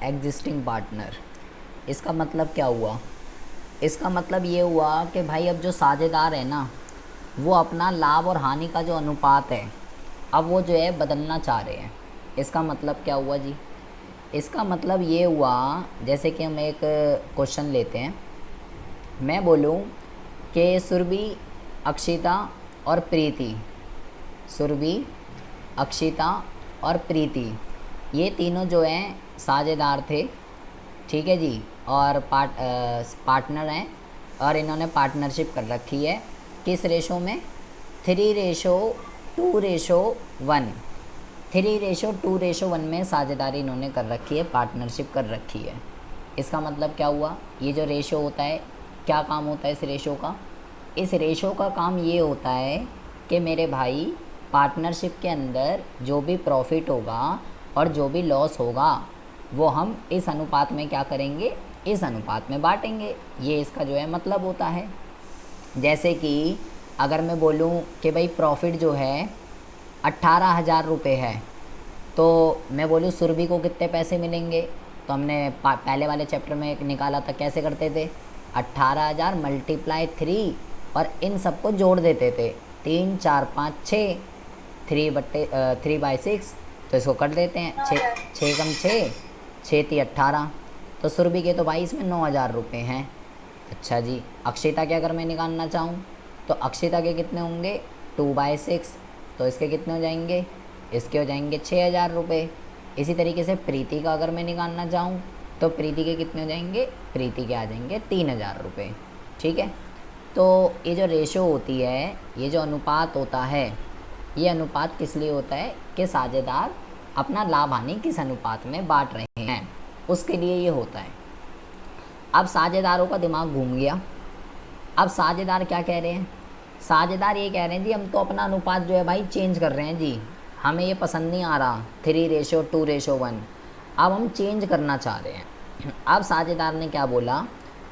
Existing partner. इसका मतलब क्या हुआ? इसका मतलब ये हुआ कि भाई अब जो साझेदार है ना, वो अपना लाभ और हानि का जो अनुपात है, अब वो जो है बदलना चाह रहे हैं। इसका मतलब क्या हुआ जी? इसका मतलब ये हुआ, जैसे कि हम एक क्वेश्चन लेते हैं। मैं बोलूँ कि सुरभि, अक्षिता और प्रीति, सुरभि, अक्षिता और प्रीति, ये तीनों जो हैं साझेदार थे, ठीक है जी, और पार्टनर हैं, और इन्होंने पार्टनरशिप कर रखी है। किस रेशो में? 3:2:1। 3:2:1 में साझेदारी इन्होंने कर रखी है, पार्टनरशिप कर रखी है। इसका मतलब क्या हुआ? ये जो रेशो होता है, क्या काम होता है इस रेशो का? इस रेशो का काम ये होता है कि मेरे भाई पार्टनरशिप के अंदर जो भी प्रॉफिट होगा और जो भी लॉस होगा, वो हम इस अनुपात में क्या करेंगे? इस अनुपात में बांटेंगे। ये इसका जो है मतलब होता है। जैसे कि अगर मैं बोलूँ कि भाई प्रॉफिट जो है 18,000 रुपये है, तो मैं बोलूँ सुरभि को कितने पैसे मिलेंगे? तो हमने पहले वाले चैप्टर में निकाला था, कैसे करते थे? 18,000 × 3 और इन सबको जोड़ देते थे। 3 4 5 6, 3/6, तो इसको कर देते हैं। 6 कम 6, 6 × 18। तो सुरभि के तो भाई इसमें 9,000 रुपये हैं। अच्छा जी, अक्षिता के अगर मैं निकालना चाहूँ तो अक्षिता के कितने होंगे? 2/6, तो इसके कितने हो जाएंगे? इसके हो जाएंगे 6,000 रुपये। इसी तरीके से प्रीति का अगर मैं निकालना चाहूँ तो प्रीति के कितने हो जाएंगे? प्रीति के आ जाएंगे 3,000 रुपये। ठीक है, तो ये जो रेशो होती है, ये जो अनुपात होता है, ये अनुपात किस लिए होता है? कि साझेदार अपना लाभ हानि किस अनुपात में बांट रहे हैं, उसके लिए ये होता है। अब साझेदारों का दिमाग घूम गया। अब साझेदार क्या कह रहे हैं? साझेदार ये कह रहे हैं जी, हम तो अपना अनुपात जो है भाई चेंज कर रहे हैं जी, हमें ये पसंद नहीं आ रहा 3:2:1, अब हम चेंज करना चाह रहे हैं। अब साझेदार ने क्या बोला?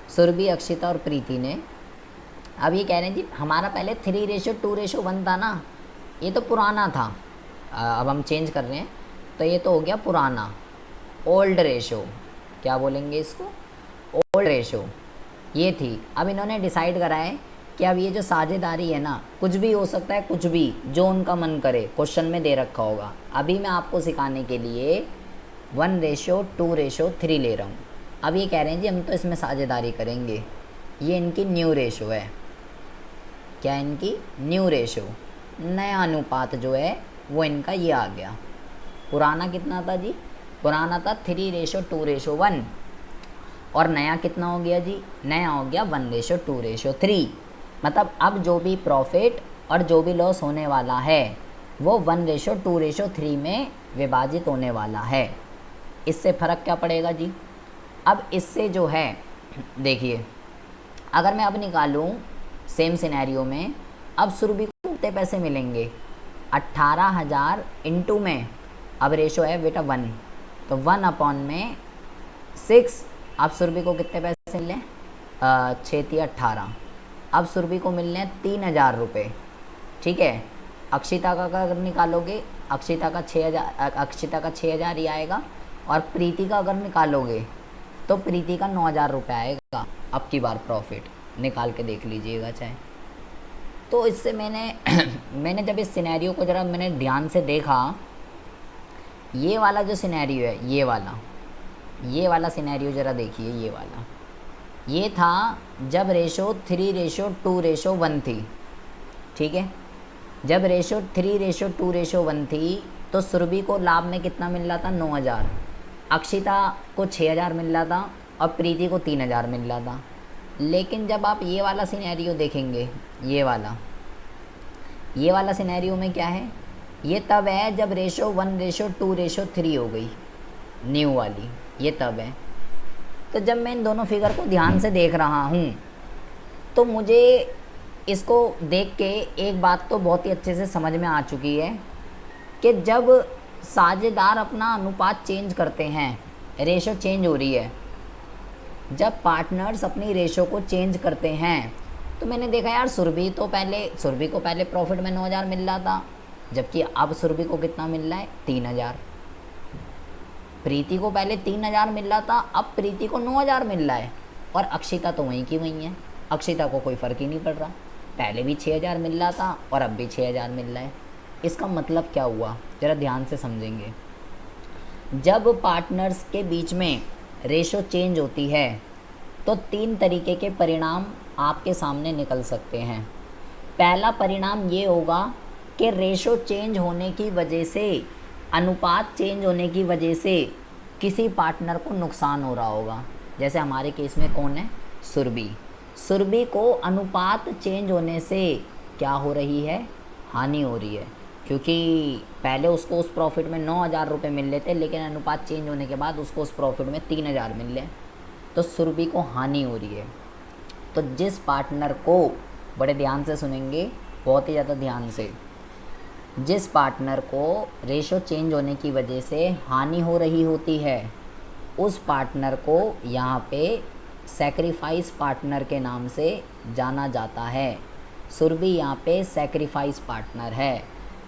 सुरभि, अक्षिता और प्रीति ने अब ये कह रहे हैं जी, हमारा पहले 3:2:1 था ना, ये तो पुराना था, अब हम चेंज कर रहे हैं, तो ये तो हो गया पुराना, ओल्ड रेशो। क्या बोलेंगे इसको? ओल्ड रेशो ये थी। अब इन्होंने डिसाइड करा है कि अब ये जो साझेदारी है ना, कुछ भी हो सकता है, कुछ भी जो उनका मन करे, क्वेश्चन में दे रखा होगा। अभी मैं आपको सिखाने के लिए 1:2:3 ले रहा हूँ। अब ये कह रहे हैं जी, हम तो इसमें साझेदारी करेंगे। ये इनकी न्यू रेशो है। क्या इनकी? न्यू रेशो, नया अनुपात जो है वो इनका ये आ गया। पुराना कितना था जी? पुराना था 3:2:1, और नया कितना हो गया जी? नया हो गया 1:2:3। मतलब अब जो भी प्रॉफिट और जो भी लॉस होने वाला है, वो 1:2:3 में विभाजित होने वाला है। इससे फ़र्क क्या पड़ेगा जी? अब इससे जो है, देखिए, अगर मैं अब निकालूं सेम सिनेरियो में, अब सुरभि को कितने पैसे मिलेंगे? 18,000 इंटू में, अब रेशो है बेटा 1, तो 1/6। अब सुरभि को कितने पैसे मिले? 6×18। अब सुरभि को मिलने हैं 3,000 रुपये। ठीक है, अक्षिता का अगर निकालोगे, अक्षिता का 6,000 ही आएगा, और प्रीति का अगर निकालोगे तो प्रीति का 9,000 रुपये आएगा। अब की बार प्रॉफिट निकाल के देख लीजिएगा चाहे। तो इससे मैंने जब इस सिनेरियो को ज़रा मैंने ध्यान से देखा, ये वाला जो सिनेरियो है, ये वाला सिनेरियो ज़रा देखिए, ये वाला, ये था जब रेशो 3:2:1 थी। ठीक है, जब रेशो 3:2:1 थी, तो सुरभि को लाभ में कितना मिल रहा था? 9,000। अक्षिता को 6,000 मिल रहा था, और प्रीति को 3,000 मिल रहा था। लेकिन जब आप ये वाला सिनेरियो देखेंगे, ये वाला सिनेरियो में क्या है? ये तब है जब रेशो 1:2:3 हो गई, न्यू वाली, ये तब है। तो जब मैं इन दोनों फिगर को ध्यान से देख रहा हूँ, तो मुझे इसको देख के एक बात तो बहुत ही अच्छे से समझ में आ चुकी है कि जब साझेदार अपना अनुपात चेंज करते हैं, रेशो चेंज हो रही है, जब पार्टनर्स अपनी रेशो को चेंज करते हैं, तो मैंने देखा यार, सुरभि को पहले प्रॉफिट में 9,000 मिल रहा था, जबकि अब सुरभि को कितना मिल रहा है? 3,000। प्रीति को पहले 3,000 मिल रहा था, अब प्रीति को 9,000 मिल रहा है, और अक्षिता तो वहीं की वहीं है, अक्षिता को कोई फ़र्क ही नहीं पड़ रहा। पहले भी 6,000 मिल रहा था और अब भी 6,000 मिल रहा है। इसका मतलब क्या हुआ, ज़रा ध्यान से समझेंगे। जब पार्टनर्स के बीच में रेशो चेंज होती है तो 3 तरीके के परिणाम आपके सामने निकल सकते हैं। पहला परिणाम ये होगा कि रेशो चेंज होने की वजह से, अनुपात चेंज होने की वजह से किसी पार्टनर को नुकसान हो रहा होगा। जैसे हमारे केस में कौन है, सुरभि। सुरभि को अनुपात चेंज होने से क्या हो रही है, हानि हो रही है, क्योंकि पहले उसको उस प्रॉफिट में 9,000 रुपये मिल लेते, लेकिन अनुपात चेंज होने के बाद उसको उस प्रॉफिट में 3,000 मिल रहे, तो सुरभि को हानि हो रही है। तो जिस पार्टनर को, बड़े ध्यान से सुनेंगे, बहुत ही ज़्यादा ध्यान से, जिस पार्टनर को रेशो चेंज होने की वजह से हानि हो रही होती है, उस पार्टनर को यहाँ पे सैक्रिफाइस पार्टनर के नाम से जाना जाता है। सुरभि यहाँ पे सैक्रिफाइस पार्टनर है।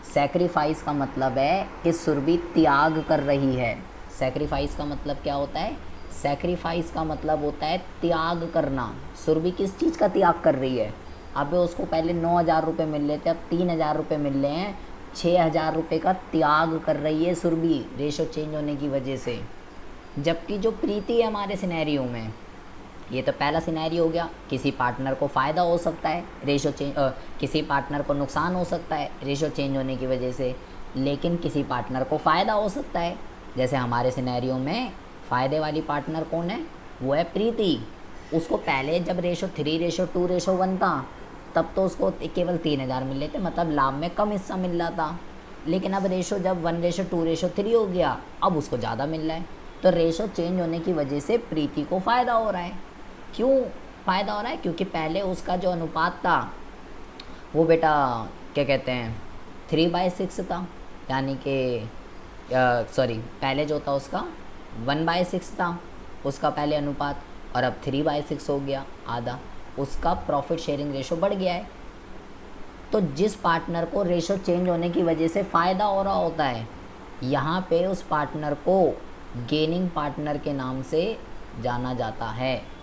सैक्रिफाइस का मतलब है कि सुरभि त्याग कर रही है। सैक्रिफाइस का मतलब क्या होता है, सैक्रिफाइस का मतलब होता है त्याग करना। सुरभि किस चीज़ का त्याग कर रही है, अब उसको पहले 9,000 रुपये मिल रहे थे, अब 3,000 रुपये मिल रहे हैं, 6,000 रुपये का त्याग कर रही है सुरभि रेशो चेंज होने की वजह से। जबकि जो प्रीति है हमारे सिनेरियो में, ये तो पहला सिनेरियो हो गया, किसी पार्टनर को फ़ायदा हो सकता है रेशो चेंज, किसी पार्टनर को नुकसान हो सकता है रेशो चेंज होने की वजह से, लेकिन किसी पार्टनर को फ़ायदा हो सकता है। जैसे हमारे सिनेरियो में फ़ायदे वाली पार्टनर कौन है, वो है प्रीति। उसको पहले जब रेशो 3:2:1 था, तब तो उसको केवल 3,000 मिल रहे थे, मतलब लाभ में कम हिस्सा मिल रहा था। लेकिन अब रेशो जब 1:2:3 हो गया, अब उसको ज़्यादा मिल रहा है। तो रेशो चेंज होने की वजह से प्रीति को फ़ायदा हो रहा है। क्यों फ़ायदा हो रहा है, क्योंकि पहले उसका जो अनुपात था वो बेटा क्या कहते हैं 3/6 था, यानी कि सॉरी, पहले जो था उसका 1/6 था उसका पहले अनुपात, और अब 3/6 हो गया, आधा। उसका प्रॉफिट शेयरिंग रेशो बढ़ गया है। तो जिस पार्टनर को रेशो चेंज होने की वजह से फ़ायदा हो रहा होता है, यहाँ पे उस पार्टनर को गेनिंग पार्टनर के नाम से जाना जाता है।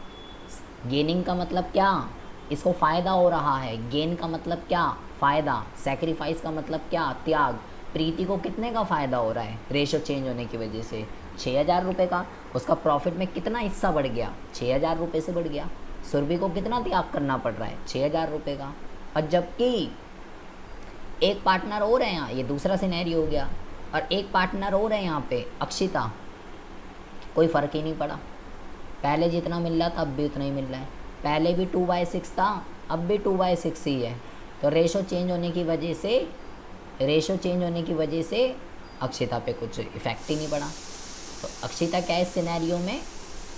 गेनिंग का मतलब क्या, इसको फ़ायदा हो रहा है। गेन का मतलब क्या, फ़ायदा। सैक्रिफाइस का मतलब क्या, त्याग। प्रीति को कितने का फ़ायदा हो रहा है रेशो चेंज होने की वजह से, 6,000 रुपये का। उसका प्रॉफिट में कितना हिस्सा बढ़ गया, 6,000 रुपये से बढ़ गया। सुरभि को कितना त्याग करना पड़ रहा है, 6,000 रुपये का। और जबकि एक पार्टनर और है यहाँ, ये दूसरा सिनेरियो हो गया, और एक पार्टनर और है यहाँ पे अक्षिता, कोई फ़र्क ही नहीं पड़ा। पहले जितना मिल रहा था अब भी उतना ही मिल रहा है, पहले भी 2/6 था, अब भी 2/6 ही है। तो रेशो चेंज होने की वजह से, रेशो चेंज होने की वजह से अक्षिता पे कुछ इफ़ेक्ट ही नहीं पड़ा। तो अक्षिता क्या है इस सिनेरियो में,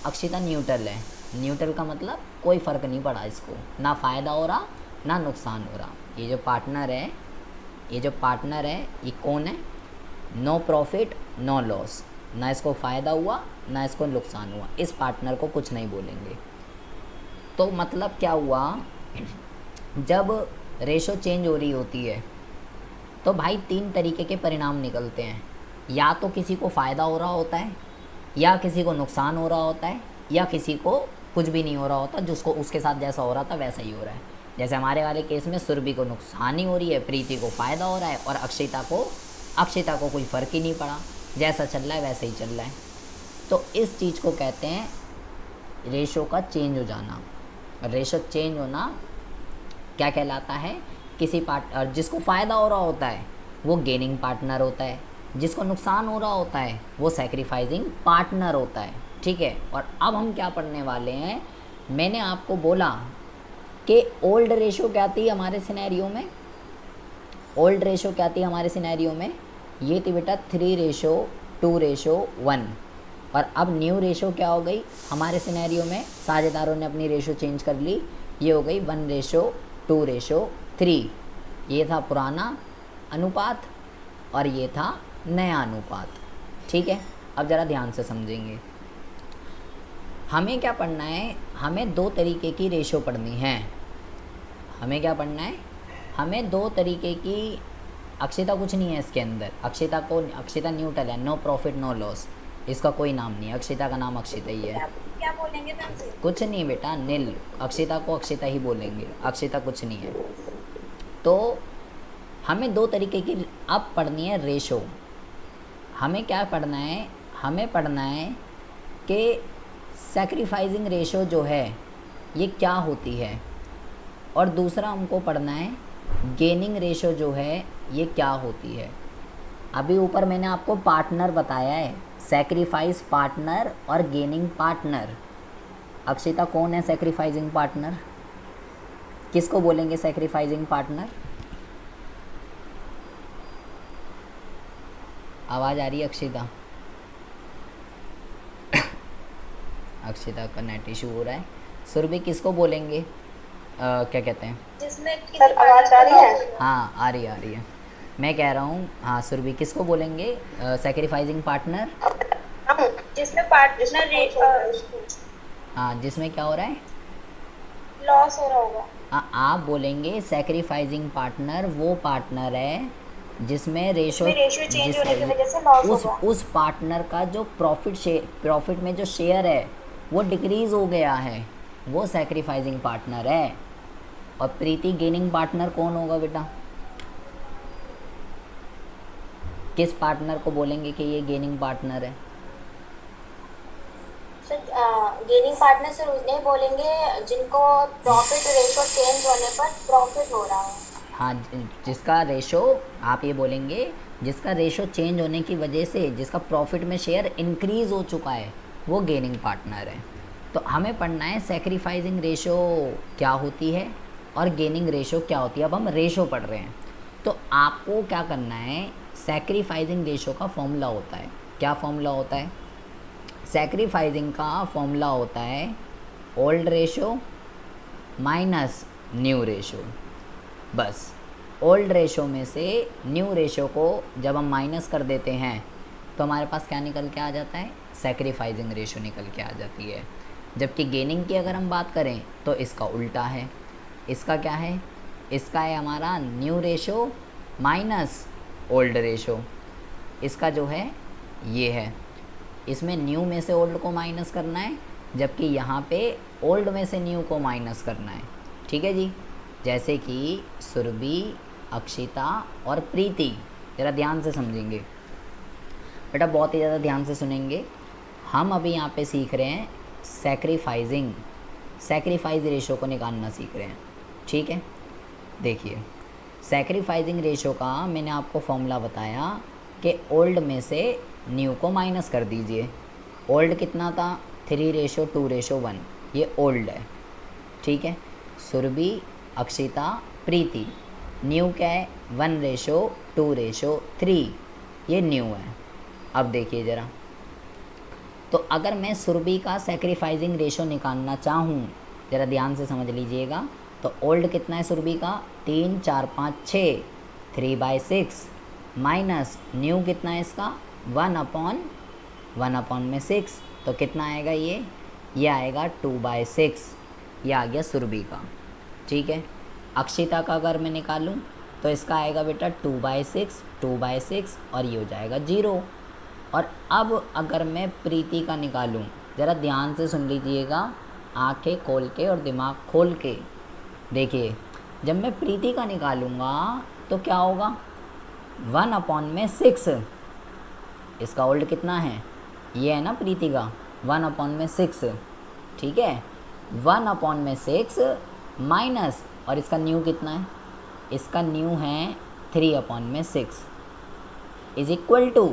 अक्षिता न्यूट्रल है। न्यूट्रल का मतलब कोई फ़र्क नहीं पड़ा इसको, ना फ़ायदा हो रहा ना नुकसान हो रहा। ये जो पार्टनर है, ये जो पार्टनर है, ये कौन है, नो प्रॉफिट नो लॉस, ना इसको फ़ायदा हुआ ना इसको नुकसान हुआ, इस पार्टनर को कुछ नहीं बोलेंगे। तो मतलब क्या हुआ, जब रेशो चेंज हो रही होती है तो भाई 3 तरीके के परिणाम निकलते हैं। या तो किसी को फ़ायदा हो रहा होता है, या किसी को नुकसान हो रहा होता है, या किसी को कुछ भी नहीं हो रहा होता, जिसको उसके साथ जैसा हो रहा था वैसा ही हो रहा है। जैसे हमारे वाले केस में सुरभि को नुकसान ही हो रही है, प्रीति को फ़ायदा हो रहा है, और अक्षिता को कोई फ़र्क ही नहीं पड़ा, जैसा चल रहा है वैसे ही चल रहा है। तो इस चीज़ को कहते हैं रेशो का चेंज हो जाना। रेशो चेंज होना क्या कहलाता है, किसी पार्टनर जिसको फ़ायदा हो रहा होता है वो गेनिंग पार्टनर होता है, जिसको नुकसान हो रहा होता है वो सैक्रिफाइसिंग पार्टनर होता है। ठीक है, और अब हम क्या पढ़ने वाले हैं, मैंने आपको बोला कि ओल्ड रेशो क्या थी हमारे सिनेरियो में, ओल्ड रेशो क्या थी हमारे सिनेरियो में, ये थी बेटा 3:2:1। और अब न्यू रेशो क्या हो गई हमारे सिनेरियो में, साझेदारों ने अपनी रेशो चेंज कर ली, ये हो गई 1:2:3। ये था पुराना अनुपात और ये था नया अनुपात। ठीक है, अब ज़रा ध्यान से समझेंगे। हमें क्या पढ़ना है, हमें 2 तरीके की रेशो पढ़नी है। हमें क्या पढ़ना है, हमें 2 तरीके की, अक्षिता कुछ नहीं है इसके अंदर, अक्षिता न्यूट्रल है, नो प्रॉफिट नो लॉस। इसका कोई नाम नहीं है, अक्षिता का नाम अक्षिता ही है। क्या बोलेंगे मैम से? कुछ नहीं बेटा, नील। अक्षिता को अक्षिता ही बोलेंगे, अक्षिता कुछ नहीं है। तो हमें दो तरीके की अब पढ़नी है रेशो। हमें क्या पढ़ना है, हमें पढ़ना है कि सैक्रिफाइसिंग रेशो जो है ये क्या होती है, और दूसरा हमको पढ़ना है गेनिंग रेशो जो है ये क्या होती है। अभी ऊपर मैंने आपको पार्टनर बताया है, सैक्रिफाइस पार्टनर और गेनिंग पार्टनर। अक्षिता कौन है सैक्रिफाइसिंग पार्टनर? किसको बोलेंगे सैक्रिफाइसिंग पार्टनर? आवाज़ आ रही है अक्षिता? अक्षिता का नेट इशू हो रहा है। सुरभि किसको बोलेंगे? क्या कहते हैं? जिसमें सर आवाज आ रही है? हाँ आ रही है। मैं कह रहा हूँ हाँ सुरभि किसको बोलेंगे सैक्रिफाइसिंग पार्टनर? जिसमें पार्टनर हाँ जिसमें क्या हो रहा है? लॉस हो रहा होगा। आप बोलेंगे सैक्रिफाइसिंग पार्टनर वो पार्टनर है जिसमें रेशो चेंज होने की वजह से लॉस होगा। उस पार्टनर का जो प्रॉफिट में जो शेयर है वो डिक्रीज़ हो गया है, वो सैक्रिफाइसिंग पार्टनर है। और प्रीति गेनिंग पार्टनर कौन होगा बेटा? किस पार्टनर को बोलेंगे कि ये गेनिंग पार्टनर है? गेनिंग पार्टनर सर उन्हें बोलेंगे जिनको प्रॉफिट रेशो चेंज होने पर प्रॉफिट हो रहा है। हाँ जिसका रेशो, आप ये बोलेंगे जिसका रेशो चेंज होने की वजह से जिसका प्रॉफिट में शेयर इंक्रीज़ हो चुका है वो गेनिंग पार्टनर है। तो हमें पढ़ना है सैक्रिफाइसिंग रेशो क्या होती है और गेनिंग रेशो क्या होती है। अब हम रेशो पढ़ रहे हैं, तो आपको क्या करना है, सैक्रिफाइसिंग रेशो का फॉर्मूला होता है। क्या फॉर्मूला होता है? सैक्रिफाइसिंग का फॉर्मूला होता है old ratio minus new ratio. बस ओल्ड रेशो में से न्यू रेशो को जब हम माइनस कर देते हैं तो हमारे पास क्या निकल के आ जाता है? सैक्रिफाइसिंग रेशो निकल के आ जाती है। जबकि गेनिंग की अगर हम बात करें तो इसका उल्टा है। इसका क्या है? इसका है हमारा new ratio minus old ratio. इसका जो है ये है, इसमें न्यू में से ओल्ड को माइनस करना है, जबकि यहाँ पे ओल्ड में से न्यू को माइनस करना है। ठीक है जी। जैसे कि सुरभि, अक्षिता और प्रीति, ज़रा ध्यान से समझेंगे बेटा, बहुत ही ज़्यादा ध्यान से सुनेंगे। हम अभी यहाँ पे सीख रहे हैं सैक्रिफाइस रेशो को निकालना सीख रहे हैं। ठीक है, देखिए सैक्रिफाइसिंग रेशो का मैंने आपको फॉर्मूला बताया कि ओल्ड में से न्यू को माइनस कर दीजिए। ओल्ड कितना था? 3:2:1, ये ओल्ड है। ठीक है। सुरभि, अक्षिता, प्रीति, न्यू क्या है? 1:2:3, ये न्यू है। अब देखिए ज़रा, तो अगर मैं सुरभि का सैक्रिफाइसिंग रेशो निकालना चाहूँ, ज़रा ध्यान से समझ लीजिएगा, तो ओल्ड कितना है सुरभि का? 3, 4, 5, 6, 3/6 माइनस न्यू कितना है इसका? 1/6, तो कितना आएगा ये आएगा 2/6। ये आ गया सुरभि का। ठीक है। अक्षिता का अगर मैं निकालूं तो इसका आएगा बेटा 2/6 और ये हो जाएगा 0। और अब अगर मैं प्रीति का निकालूं, ज़रा ध्यान से सुन लीजिएगा, आंखें खोल के और दिमाग खोल के देखिए। जब मैं प्रीति का निकालूंगा तो क्या होगा? 1/6। इसका ओल्ड कितना है? ये है ना प्रीति का 1/6। ठीक है। 1/6 माइनस, और इसका न्यू कितना है? इसका न्यू है 3/6 इज इक्वल टू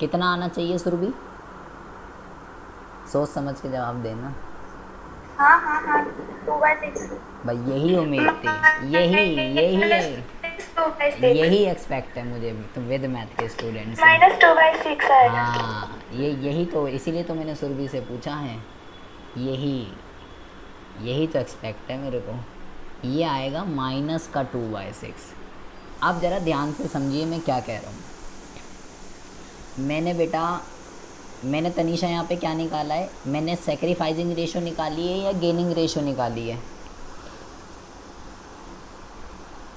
कितना आना चाहिए सुरभि? सोच समझ के जवाब देना। हाँ 2/6। भाई यही उम्मीद थी, यही एक्सपेक्ट है मुझे तो विद मैथ के स्टूडेंट से। -2/6 आएगा। हाँ यही तो, इसीलिए तो मैंने सुरभि से पूछा है। यही तो एक्सपेक्ट है मेरे को। ये आएगा -2/6। अब ज़रा ध्यान से समझिए मैं क्या कह रहा हूँ। मैंने तनीषा यहाँ पे क्या निकाला है? मैंने सैक्रिफाइसिंग रेशो निकाली है या गेनिंग रेशो निकाली है?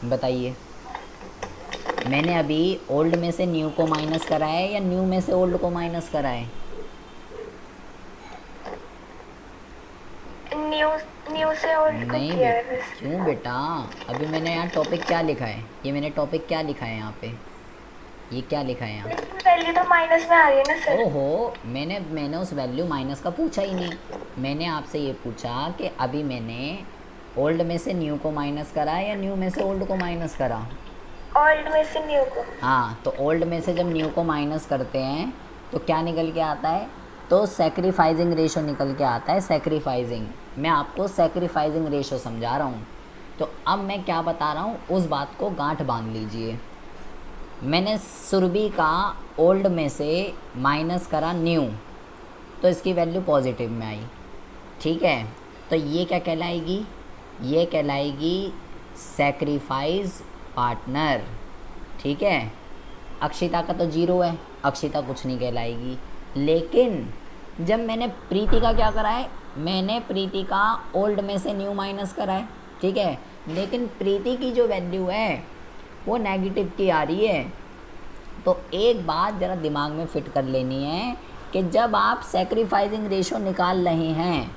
बताइए। मैंने अभी ओल्ड में से न्यू को माइनस करा है या न्यू में से ओल्ड को माइनस करा है? न्यू न्यू से ओल्ड को नहीं किया है बस। क्यों बेटा, अभी मैंने यहाँ टॉपिक क्या लिखा है, ये मैंने टॉपिक क्या लिखा है यहाँ पे, ये क्या लिखा है यहाँ? लेकिन वैल्यू तो माइनस में आ रही है ना सर। ओहो, मैंने उस वैल्यू माइनस का पूछा ही नहीं। मैंने आपसे ये पूछा कि अभी मैंने ओल्ड में से न्यू को माइनस करा या न्यू में से ओल्ड को माइनस करा? ओल्ड में से न्यू को। हाँ, तो ओल्ड में से जब न्यू को माइनस करते हैं तो क्या निकल के आता है? तो सैक्रिफाइसिंग रेशो निकल के आता है। सैक्रिफाइसिंग, मैं आपको सैक्रिफाइसिंग रेशो समझा रहा हूँ। तो अब मैं क्या बता रहा हूँ उस बात को गांठ बांध लीजिए। मैंने सुरभि का ओल्ड में से माइनस करा न्यू, तो इसकी वैल्यू पॉजिटिव में आई, ठीक है? तो ये क्या कहलाएगी? ये कहलाएगी सैक्रिफाइस पार्टनर, ठीक है? अक्षिता का तो जीरो है, अक्षिता कुछ नहीं कहलाएगी। लेकिन जब मैंने प्रीति का क्या करा है, मैंने प्रीति का ओल्ड में से न्यू माइनस करा है, ठीक है? लेकिन प्रीति की जो वैल्यू है वो नेगेटिव की आ रही है। तो एक बात ज़रा दिमाग में फिट कर लेनी है कि जब आप सैक्रिफाइसिंग रेशो निकाल रहे हैं,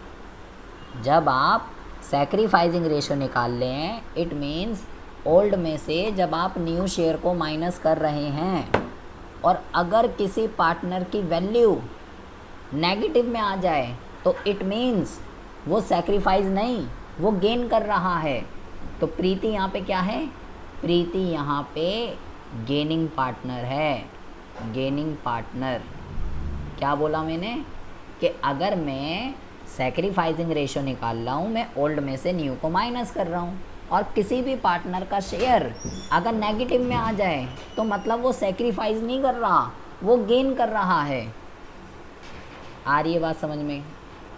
जब आप सैक्रिफाइसिंग रेशो निकाल रहे हैं, इट मीन्स ओल्ड में से जब आप न्यू शेयर को माइनस कर रहे हैं और अगर किसी पार्टनर की वैल्यू नेगेटिव में आ जाए तो इट मीन्स वो सैक्रिफाइस नहीं, वो गेन कर रहा है। तो प्रीति यहाँ पे क्या है? प्रीति यहाँ पे गेनिंग पार्टनर है। गेनिंग पार्टनर, क्या बोला मैंने? कि अगर मैं सैक्रिफाइसिंग रेशो निकाल रहा हूँ, मैं ओल्ड में से न्यू को माइनस कर रहा हूँ और किसी भी पार्टनर का शेयर अगर नेगेटिव में आ जाए तो मतलब वो सैक्रिफाइस नहीं कर रहा, वो गेन कर रहा है। आ रही है बात समझ में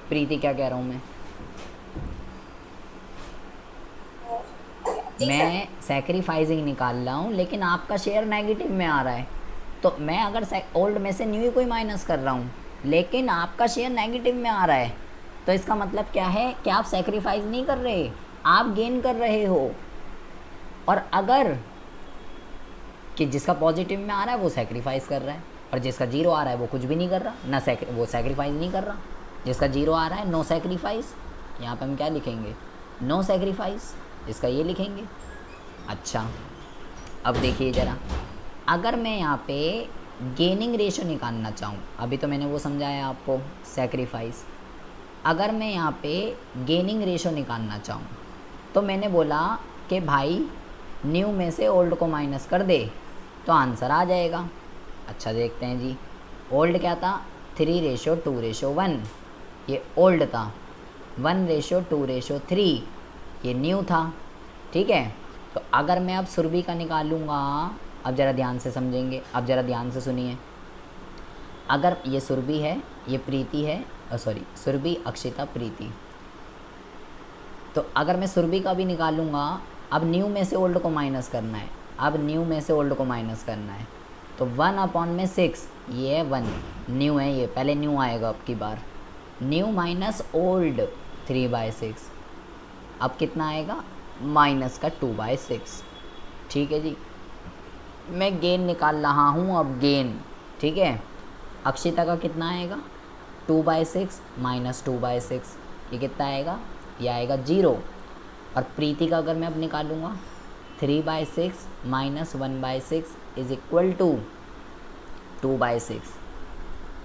प्रीति क्या कह रहा हूँ मैं सैक्रिफाइसिंग निकाल रहा हूँ लेकिन आपका शेयर नेगेटिव में आ रहा है, तो मैं अगर ओल्ड में से न्यू को ही माइनस कर रहा हूँ लेकिन आपका शेयर नेगेटिव में आ रहा है, तो इसका मतलब क्या है कि आप सैक्रिफाइस नहीं कर रहे, आप गेन कर रहे हो। और अगर कि जिसका पॉजिटिव में आ रहा है वो सैक्रिफाइस कर रहा है और जिसका जीरो आ रहा है वो कुछ भी नहीं कर रहा, ना वो सैक्रिफाइस नहीं कर रहा। जिसका जीरो आ रहा है नो सैक्रिफाइस, यहाँ पे हम क्या लिखेंगे? नो सैक्रिफाइस, इसका ये लिखेंगे। अच्छा, अब देखिए ज़रा, अगर मैं यहाँ पे गेनिंग रेशो निकालना चाहूँ, अभी तो मैंने वो समझाया आपको सैक्रिफाइस, अगर मैं यहाँ पे गेनिंग रेशो निकालना चाहूँ तो मैंने बोला कि भाई न्यू में से ओल्ड को माइनस कर दे तो आंसर आ जाएगा। अच्छा देखते हैं जी, ओल्ड क्या था? 3:2:1, ये ओल्ड था। 1:2:3, ये न्यू था, ठीक है? तो अगर मैं अब सुरभि का निकालूंगा, अब ज़रा ध्यान से समझेंगे, अब ज़रा ध्यान से सुनिए। अगर ये सुरभि है, ये प्रीति है, सॉरी सुरभि, अक्षिता, प्रीति, तो अगर मैं सुरभि का भी निकालूंगा, अब न्यू में से ओल्ड को माइनस करना है, अब न्यू में से ओल्ड को माइनस करना है, तो 1/6, ये है 1, न्यू है ये, पहले न्यू आएगा अब की बार, न्यू माइनस ओल्ड 3/6, अब कितना आएगा? माइनस का 2/6, ठीक है जी। मैं गेन निकाल रहा हूँ अब, गेन, ठीक है? अक्षिता का कितना आएगा? 2/6 माइनस 2/6, ये कितना आएगा? ये आएगा 0। और प्रीति का अगर मैं अब निकालूँगा, 3/6 minus 1/6 is equal to 2/6।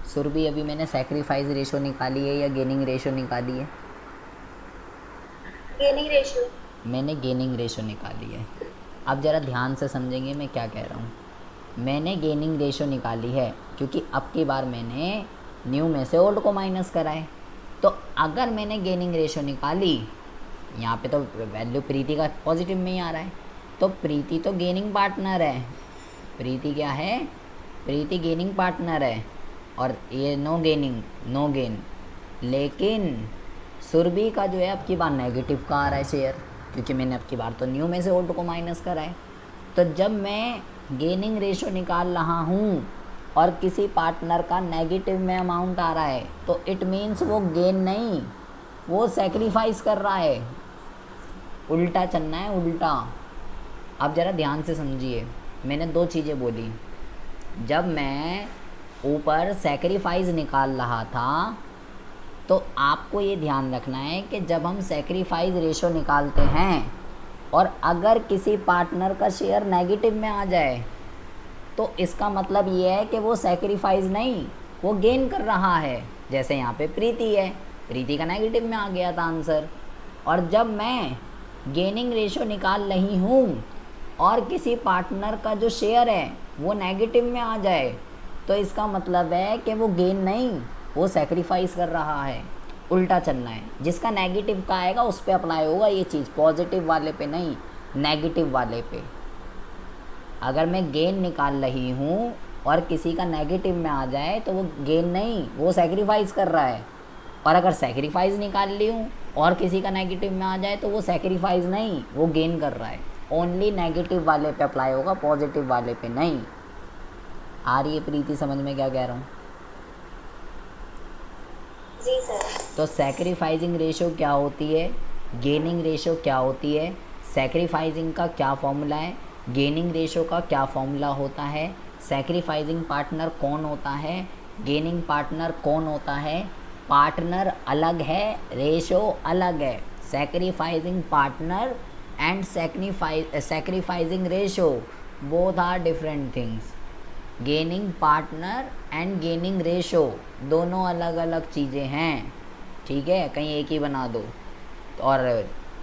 Surbhi, अभी मैंने सैक्रिफाइस रेशो निकाली है या गेनिंग रेशो निकाली है? Gaining ratio. मैंने गेनिंग रेशो निकाली है। अब ज़रा ध्यान से समझेंगे मैं क्या कह रहा हूँ। मैंने गेनिंग रेशो निकाली है क्योंकि अब की बार मैंने न्यू में से ओल्ड को माइनस करा है। तो अगर मैंने गेनिंग रेशो निकाली, यहाँ पे तो वैल्यू प्रीति का पॉजिटिव में ही आ रहा है, तो प्रीति तो गेनिंग पार्टनर है। प्रीति क्या है? प्रीति गेनिंग पार्टनर है और ये नो गेनिंग, नो गेन। लेकिन सुरभि का जो है अब की बार नेगेटिव का आ रहा है शेयर, क्योंकि मैंने अब की बार तो न्यू में से ओल्ड को माइनस करा है। तो जब मैं गेनिंग रेशो निकाल रहा हूँ और किसी पार्टनर का नेगेटिव में अमाउंट आ रहा है, तो इट मीन्स वो गेन नहीं, वो सैक्रिफाइस कर रहा है। उल्टा चलना है, उल्टा। अब ज़रा ध्यान से समझिए, मैंने दो चीज़ें बोली। जब मैं ऊपर सेक्रीफाइस निकाल रहा था तो आपको ये ध्यान रखना है कि जब हम सेक्रीफाइस रेशो निकालते हैं और अगर किसी पार्टनर का शेयर नेगेटिव में आ जाए तो इसका मतलब ये है कि वो सेक्रीफाइस नहीं, वो गेन कर रहा है। जैसे यहाँ पे प्रीति है, प्रीति का नेगेटिव में आ गया था आंसर। और जब मैं गेनिंग रेशो निकाल रही हूँ और किसी पार्टनर का जो शेयर है वो नेगेटिव में आ जाए तो इसका मतलब है कि वो गेन नहीं, वो सेक्रीफाइस कर रहा है। उल्टा चलना है, जिसका नेगेटिव का आएगा उस पर अप्लाई होगा ये चीज़, पॉजिटिव वाले पे नहीं, नेगेटिव वाले पे। अगर मैं गेन निकाल रही हूँ और किसी का नेगेटिव में आ जाए तो वो गेन नहीं, वो सेक्रीफाइस कर रहा है। और अगर सेक्रीफाइस निकाल ली हूँ और किसी का नेगेटिव में आ जाए तो वो सेक्रीफाइस नहीं, वो गेन कर रहा है। ओनली नेगेटिव वाले पे अप्लाई होगा, पॉजिटिव वाले पे नहीं। आ रही है प्रीति समझ में क्या कह रहा हूँ? जी सर। तो सेक्रीफाइसिंग रेशो क्या होती है, गेनिंग रेशो क्या होती है, सेक्रीफाइसिंग का क्या फॉर्मूला है, गेनिंग रेशो का क्या फॉर्मूला होता है, सेक्रीफाइसिंग पार्टनर कौन होता है, गेनिंग पार्टनर कौन होता है। पार्टनर अलग है, रेशो अलग है। Sacrificing partner and sacrificing ratio both are different things. Gaining partner and gaining ratio दोनों अलग अलग चीज़ें हैं, ठीक है, कहीं एक ही बना दो। और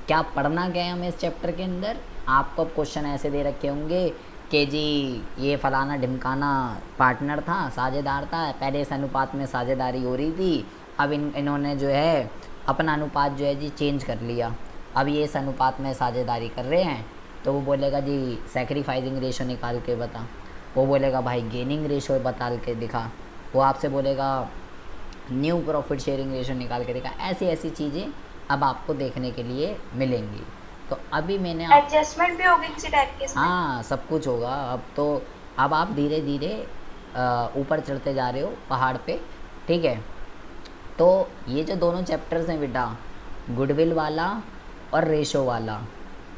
क्या पढ़ना क्या है हमें इस चैप्टर के अंदर, आपको क्वेश्चन ऐसे दे रखे होंगे कि जी ये फलाना ढिमकाना पार्टनर था, साझेदार था, पहले इस अनुपात में साझेदारी हो रही थी, अब इन्होंने जो है अपना अनुपात जो है जी चेंज कर लिया, अब ये इस अनुपात में साझेदारी कर रहे हैं। तो वो बोलेगा जी सेक्रीफाइसिंग रेशो निकाल के बता, वो बोलेगा भाई गेनिंग रेशो बता के दिखा, वो आपसे बोलेगा न्यू प्रॉफिट शेयरिंग रेशो निकाल के दिखा। ऐसी ऐसी चीज़ें अब आपको देखने के लिए मिलेंगी। तो अभी मैंने एडजस्टमेंट भी होगी किसी टाइप की इसमें? हाँ सब कुछ होगा। अब तो अब आप धीरे धीरे ऊपर चढ़ते जा रहे हो पहाड़ पे, ठीक है। तो ये जो दोनों चैप्टर्स हैं बेटा, गुडविल वाला और रेशो वाला,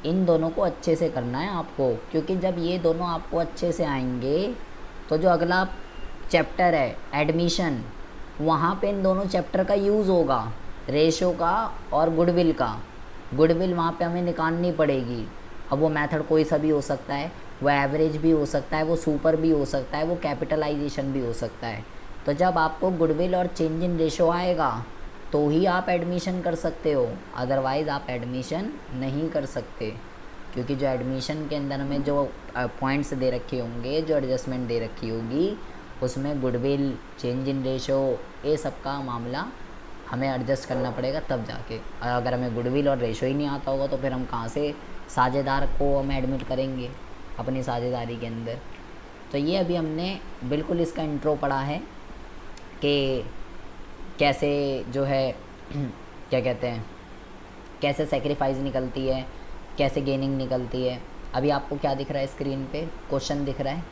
इन दोनों को अच्छे से करना है आपको, क्योंकि जब ये दोनों आपको अच्छे से आएंगे तो जो अगला चैप्टर है एडमिशन, वहाँ पे इन दोनों चैप्टर का यूज़ होगा, रेशो का और गुडविल का। गुडविल वहाँ पे हमें निकालनी पड़ेगी। अब वो मेथड कोई सा भी हो सकता है, वो एवरेज भी हो सकता है, वो सुपर भी हो सकता है, वो कैपिटलाइजेशन भी हो सकता है। तो जब आपको गुडविल और चेंज इन रेशो आएगा तो ही आप एडमिशन कर सकते हो, अदरवाइज़ आप एडमिशन नहीं कर सकते। क्योंकि जो एडमिशन के अंदर हमें जो पॉइंट्स दे रखे होंगे, जो एडजस्टमेंट दे रखी होगी, उसमें गुडविल, चेंज इन रेशो, ये सब का मामला हमें एडजस्ट करना पड़ेगा तब जाके। अगर हमें गुडविल और रेशो ही नहीं आता होगा तो फिर हम कहाँ से साझेदार को हम एडमिट करेंगे अपनी साझेदारी के अंदर। तो ये अभी हमने बिल्कुल इसका इंट्रो पढ़ा है कि कैसे जो है क्या कहते हैं, कैसे सेक्रीफाइस निकलती है, कैसे गेनिंग निकलती है। अभी आपको क्या दिख रहा है स्क्रीन पे, क्वेश्चन दिख रहा है?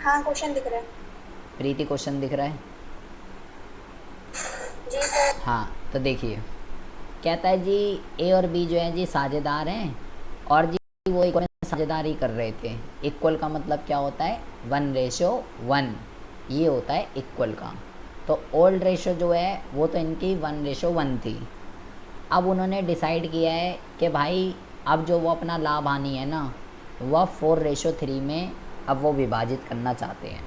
हाँ क्वेश्चन दिख रहा है। प्रीति क्वेश्चन दिख रहा है? जी सर। हाँ तो देखिए, कहता है जी ए और बी जो है जी साझेदार हैं और जी वो इक्वल साझेदारी कर रहे थे। इक्वल का मतलब क्या होता है, 1:1, ये होता है इक्वल का। तो ओल्ड रेशो जो है वो तो इनकी 1:1 थी। अब उन्होंने डिसाइड किया है कि भाई अब जो वो अपना लाभ हानि है ना, वह 4:3 में अब वो विभाजित करना चाहते हैं।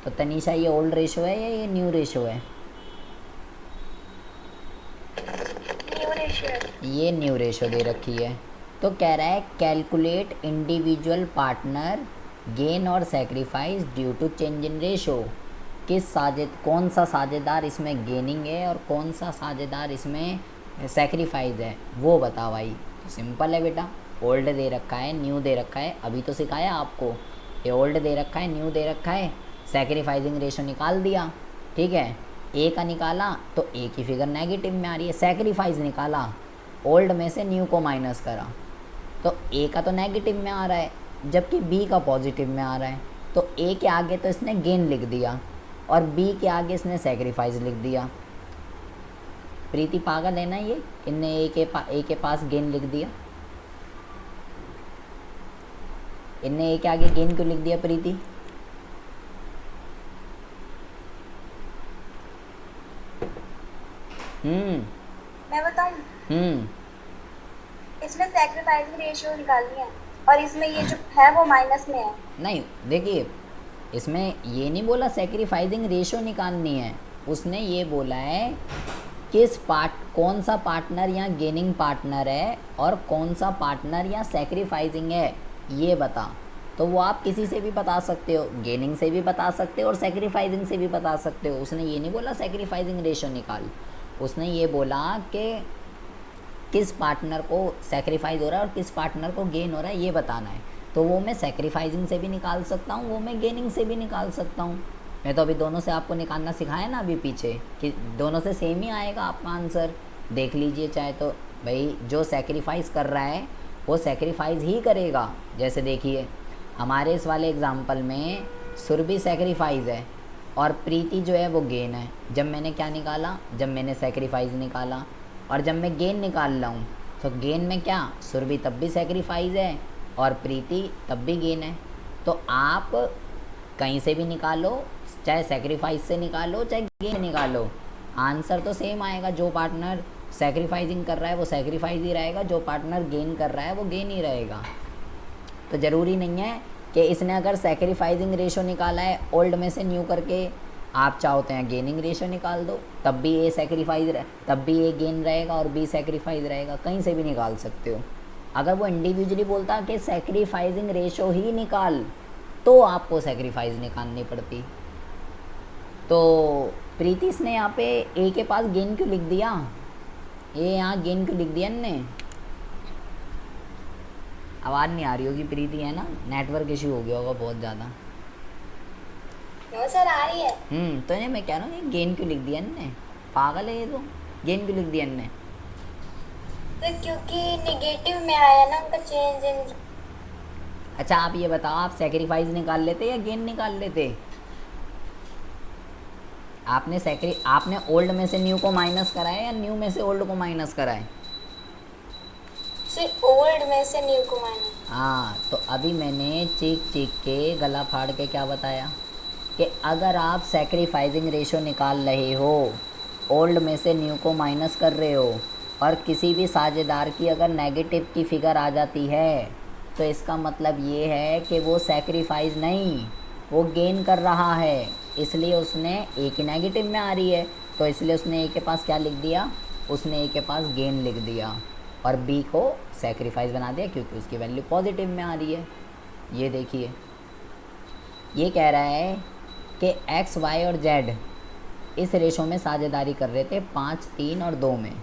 तो तनीषा ये ओल्ड रेशो है या ये न्यू रेशो है? न्यू रेशियो है। ये न्यू रेशो दे रखी है। तो कह रहा है कैलकुलेट इंडिविजुअल पार्टनर गेन और sacrifice due to change in ratio. कौन सा साझेदार इसमें गेनिंग है और कौन सा साझेदार इसमें सेक्रीफाइस है, वो बता भाई। तो सिंपल है बेटा, ओल्ड दे रखा है, न्यू दे रखा है, अभी तो सिखाया आपको। ये ओल्ड दे रखा है, न्यू दे रखा है, सेक्रीफाइसिंग रेशो निकाल दिया, ठीक है। ए का निकाला तो ए की फिगर नेगेटिव में आ रही है, सेक्रीफाइस निकाला, ओल्ड में से न्यू को माइनस करा, तो ए का तो नेगेटिव में आ रहा है जबकि बी का पॉजिटिव में आ रहा है। तो ए के आगे तो इसने गेन लिख दिया और बी के आगे इसने सेक्रीफाइस लिख दिया। प्रीति पागल है ना ये, इनने ए के पास गेन लिख दिया। इनने ए के आगे गेन क्यों लिख दिया प्रीति? मैं बताऊं, इसमें सैक्रिफाइसिंग रेशियो निकालनी है और इसमें ये जो है वो माइनस में है। नहीं देखिए, इसमें ये नहीं बोला सैक्रिफाइसिंग रेशियो निकालनी है, उसने ये बोला है कौन सा पार्टनर यहाँ गेनिंग पार्टनर है और कौन सा पार्टनर यहाँ सैक्रिफाइसिंग है, ये बता। तो वो आप किसी से भी बता सकते हो, गेनिंग से भी बता सकते हो और सैक्रिफाइसिंग से भी बता सकते हो। उसने ये नहीं बोला सैक्रिफाइसिंग रेशियो निकाल, उसने ये बोला कि किस पार्टनर को सैक्रिफाइस हो रहा है और किस पार्टनर को गेन हो रहा है, ये बताना है। तो वो मैं सैक्रिफाइसिंग से भी निकाल सकता हूँ, वो मैं गेनिंग से भी निकाल सकता हूँ। मैं तो अभी दोनों से आपको निकालना सिखाया ना अभी पीछे, कि दोनों से सेम ही आएगा आपका आंसर, देख लीजिए चाहे तो। भाई जो सैक्रिफाइस कर रहा है वो सैक्रिफाइस ही करेगा। जैसे देखिए हमारे इस वाले एग्जाम्पल में सुरभि सैक्रिफाइस है और प्रीति जो है वो गेन है। जब मैंने क्या निकाला, जब मैंने सैक्रिफाइस निकाला, और जब मैं गेन निकाल रहा हूँ तो गेन में क्या, सुरभि तब भी सैक्रिफाइस है और प्रीति तब भी गेन है। तो आप कहीं से भी निकालो, चाहे सैक्रिफाइस से निकालो चाहे गेन निकालो, आंसर तो सेम आएगा। जो पार्टनर सैक्रिफाइसिंग कर रहा है वो सैक्रिफाइस ही रहेगा, जो पार्टनर गेन कर रहा है वो गेन ही रहेगा। तो ज़रूरी नहीं है कि इसने अगर सैक्रिफाइसिंग रेशो निकाला है ओल्ड में से न्यू करके, आप चाहते हैं गेनिंग रेशो निकाल दो, तब भी ए सैक्रिफाइस तब भी ए गेन रहेगा और बी सैक्रिफाइस रहेगा, कहीं से भी निकाल सकते हो। अगर वो इंडिविजुअली बोलता कि सैक्रिफाइसिंग रेशो ही निकाल, तो आपको सैक्रिफाइस निकालनी पड़ती। तो प्रीति ने यहाँ पे ए के पास गेन क्यों लिख दिया, ये यहाँ गेन क्यों लिख दिया ने? आवाज़ नहीं आ रही होगी प्रीति, है ना, नेटवर्क इशू हो गया होगा बहुत ज़्यादा। नो सर आ रही है। तो नहीं, मैं कह रहा हूँ ये गेन क्यों लिख दिया इनने, पागल है ये तो, गेन क्यों लिख दिया इनने? तो क्योंकि नेगेटिव में आया ना उनका चेंज इन। अच्छा आप ये बताओ, आप सैक्रिफाइस निकाल लेते या गेन निकाल लेते? आपने ओल्ड में से न्यू को माइनस कराया या न्यू में से ओल्ड को माइनस कराए? सिर्फ ओल्ड में से न्यू को माइनस। हाँ, तो अभी मैंने चीख के गला फाड़ के क्या बताया कि अगर आप सैक्रिफाइसिंग रेशो निकाल रहे हो, ओल्ड में से न्यू को माइनस कर रहे हो, और किसी भी साझेदार की अगर नेगेटिव की फिगर आ जाती है, तो इसका मतलब ये है कि वो सैक्रिफाइस नहीं, वो गेन कर रहा है। इसलिए उसने ए की नेगेटिव में आ रही है, तो इसलिए उसने ए के पास क्या लिख दिया, उसने ए के पास गेन लिख दिया और बी को सैक्रिफाइस बना दिया क्योंकि उसकी वैल्यू पॉजिटिव में आ रही है। ये देखिए, ये कह रहा है कि एक्स वाई और जेड इस रेशो में साझेदारी कर रहे थे 5, 3 और 2 में।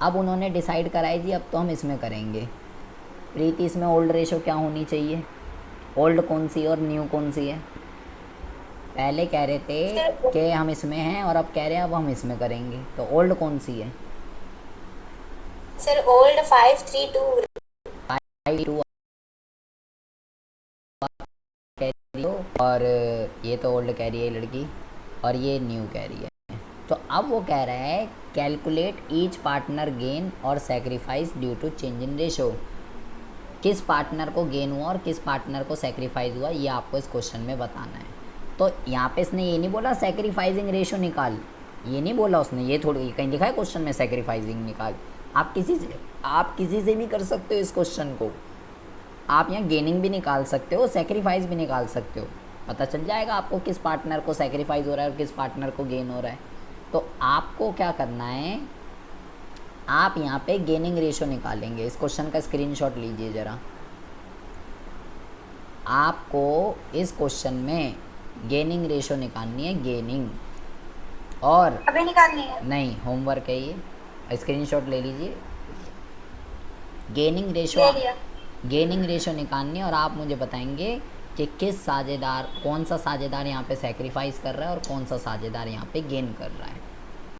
अब उन्होंने डिसाइड कराई जी अब तो हम इसमें करेंगे। प्रीति इसमें ओल्ड रेशो क्या होनी चाहिए, ओल्ड कौन सी और न्यू कौन सी है? पहले कह रहे थे कि हम इसमें हैं और अब कह रहे हैं अब हम इसमें करेंगे, तो ओल्ड कौन सी है? सर ओल्ड 5, 3, 2 5, 2 कह रही हो, और ये तो ओल्ड कह रही है लड़की और ये न्यू कह रही है। तो अब वो कह रहा है कैलकुलेट ईच पार्टनर गेन और sacrifice due to change in ratio. किस पार्टनर को गेन हुआ और किस पार्टनर को सैक्रिफाइस हुआ, ये आपको इस क्वेश्चन में बताना है। तो यहाँ पे इसने ये नहीं बोला सैक्रिफाइसिंग रेशो निकाल, ये नहीं बोला उसने, ये थोड़ी कहीं लिखा है क्वेश्चन में सैक्रिफाइसिंग निकाल। आप किसी से भी कर सकते हो इस क्वेश्चन को, आप यहाँ गेनिंग भी निकाल सकते हो, सैक्रिफाइस भी निकाल सकते हो, पता चल जाएगा आपको किस पार्टनर को सैक्रिफाइस हो रहा है और किस पार्टनर को गेन हो रहा है। तो आपको क्या करना है, आप यहाँ पे गेनिंग रेशो निकालेंगे। इस क्वेश्चन का स्क्रीनशॉट लीजिए ज़रा। आपको इस क्वेश्चन में गेनिंग रेशो निकालनी है, गेनिंग, और अभी निकालनी है? नहीं, होमवर्क है ये, स्क्रीनशॉट ले लीजिए। गेनिंग रेशो निकालनी है और आप मुझे बताएंगे कि कौन सा साझेदार यहाँ पे सैक्रिफाइस कर रहा है और कौन सा साझेदार यहाँ पे गेन कर रहा है।